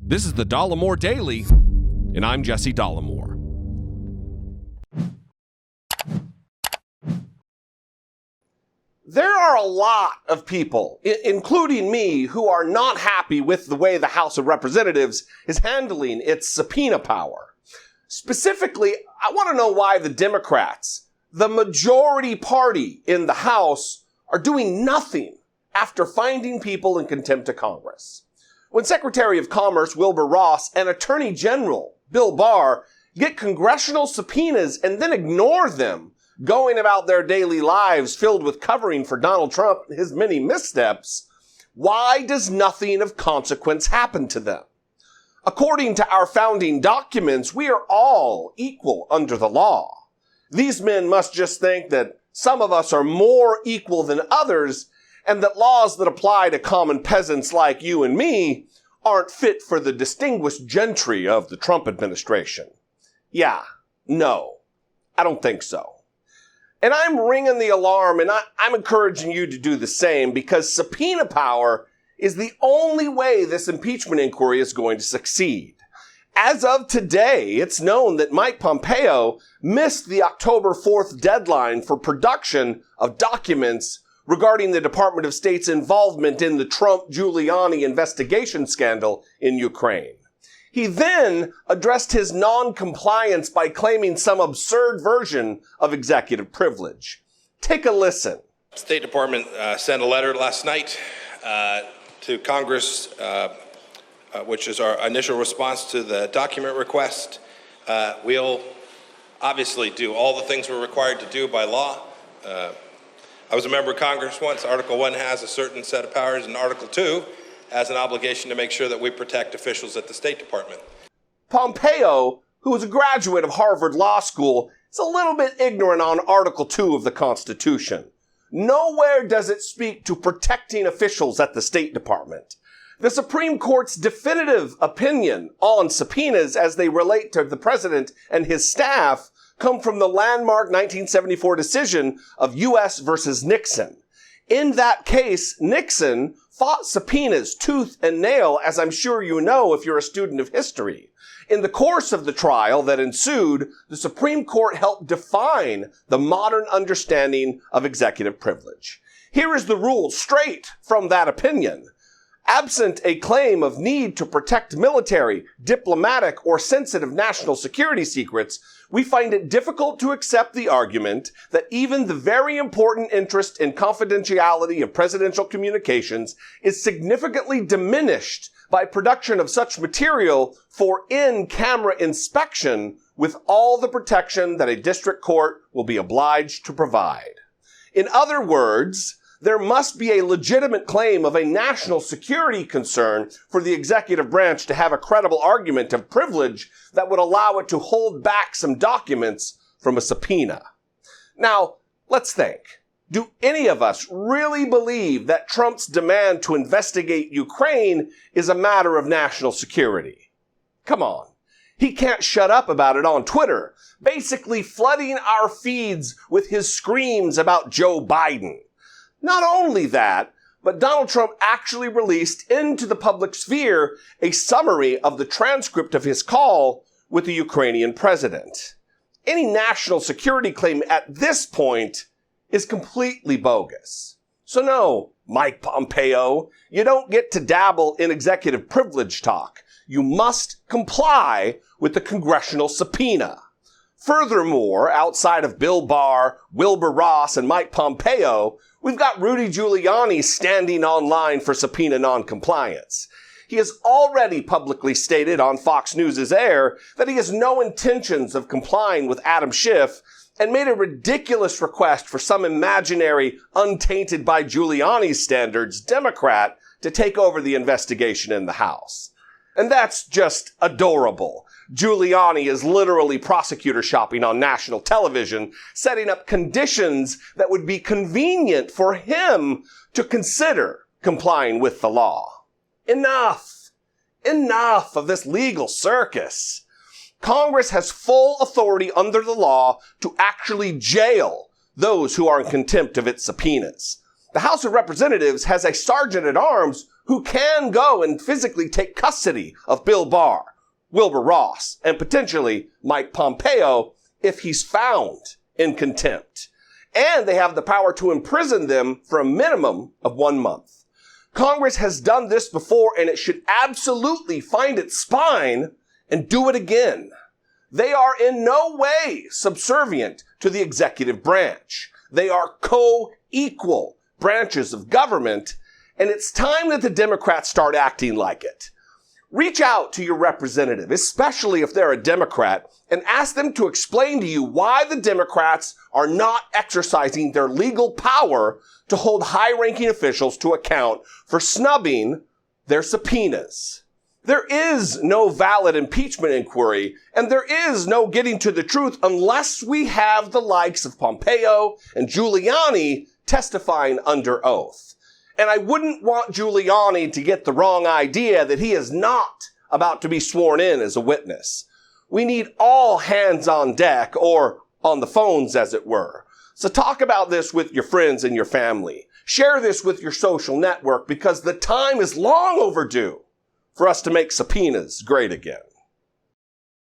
This is the Dollemore Daily, and I'm Jesse Dollemore. There are a lot of people, including me, who are not happy with the way the House of Representatives is handling its subpoena power. Specifically, I want to know why the Democrats, the majority party in the House, are doing nothing after finding people in contempt of Congress. When Secretary of Commerce Wilbur Ross and Attorney General Bill Barr get congressional subpoenas and then ignore them, going about their daily lives filled with covering for Donald Trump and his many missteps, why does nothing of consequence happen to them? According to our founding documents, we are all equal under the law. These men must just think that some of us are more equal than others, and that laws that apply to common peasants like you and me aren't fit for the distinguished gentry of the Trump administration. Yeah, no, I don't think so. And I'm ringing the alarm, and I'm encouraging you to do the same, because subpoena power is the only way this impeachment inquiry is going to succeed. As of today, it's known that Mike Pompeo missed the October 4th deadline for production of documents regarding the Department of State's involvement in the Trump-Giuliani investigation scandal in Ukraine. He then addressed his non-compliance by claiming some absurd version of executive privilege. Take a listen. State Department sent a letter last night to Congress, which is our initial response to the document request. We'll obviously do all the things we're required to do by law. I was a member of Congress once. Article 1 has a certain set of powers, and Article 2 has an obligation to make sure that we protect officials at the State Department. Pompeo, who is a graduate of Harvard Law School, is a little bit ignorant on Article 2 of the Constitution. Nowhere does it speak to protecting officials at the State Department. The Supreme Court's definitive opinion on subpoenas as they relate to the president and his staff come from the landmark 1974 decision of U.S. versus Nixon. In that case, Nixon fought subpoenas tooth and nail, as I'm sure you know if you're a student of history. In the course of the trial that ensued, the Supreme Court helped define the modern understanding of executive privilege. Here is the rule straight from that opinion. Absent a claim of need to protect military, diplomatic, or sensitive national security secrets, we find it difficult to accept the argument that even the very important interest in confidentiality of presidential communications is significantly diminished by production of such material for in-camera inspection with all the protection that a district court will be obliged to provide. In other words, there must be a legitimate claim of a national security concern for the executive branch to have a credible argument of privilege that would allow it to hold back some documents from a subpoena. Now, let's think. Do any of us really believe that Trump's demand to investigate Ukraine is a matter of national security? Come on. He can't shut up about it on Twitter, basically flooding our feeds with his screams about Joe Biden. Not only that, but Donald Trump actually released into the public sphere a summary of the transcript of his call with the Ukrainian president. Any national security claim at this point is completely bogus. So no, Mike Pompeo, you don't get to dabble in executive privilege talk. You must comply with the congressional subpoena. Furthermore, outside of Bill Barr, Wilbur Ross, and Mike Pompeo, we've got Rudy Giuliani standing online for subpoena noncompliance. He has already publicly stated on Fox News' air that he has no intentions of complying with Adam Schiff and made a ridiculous request for some imaginary, untainted by Giuliani's standards, Democrat to take over the investigation in the House. And that's just adorable. Giuliani is literally prosecutor shopping on national television, setting up conditions that would be convenient for him to consider complying with the law. Enough! Enough of this legal circus. Congress has full authority under the law to actually jail those who are in contempt of its subpoenas. The House of Representatives has a sergeant at arms who can go and physically take custody of Bill Barr, Wilbur Ross, and potentially Mike Pompeo if he's found in contempt. And they have the power to imprison them for a minimum of 1 month. Congress has done this before, and it should absolutely find its spine and do it again. They are in no way subservient to the executive branch. They are co-equal branches of government, and it's time that the Democrats start acting like it. Reach out to your representative, especially if they're a Democrat, and ask them to explain to you why the Democrats are not exercising their legal power to hold high-ranking officials to account for snubbing their subpoenas. There is no valid impeachment inquiry, and there is no getting to the truth unless we have the likes of Pompeo and Giuliani testifying under oath. And I wouldn't want Giuliani to get the wrong idea that he is not about to be sworn in as a witness. We need all hands on deck, or on the phones as it were. So talk about this with your friends and your family. Share this with your social network, because the time is long overdue for us to make subpoenas great again.